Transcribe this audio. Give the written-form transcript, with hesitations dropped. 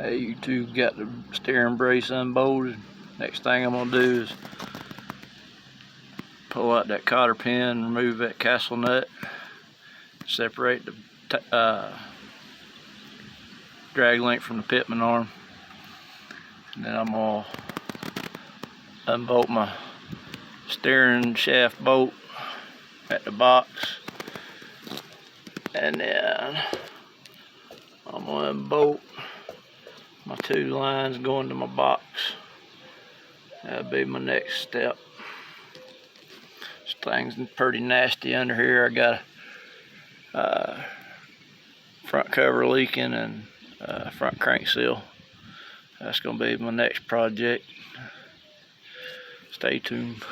Hey, you two got the steering brace unbolted. Next thing I'm gonna do is pull out that cotter pin, remove that castle nut, separate the drag link from the pitman arm, and then I'm gonna unbolt my steering shaft bolt at the box, and then I'm gonna unbolt my 2 lines going to my box. That'll be my next step. This thing's pretty nasty under here. I got a front cover leaking and front crank seal. That's gonna be my next project. Stay tuned.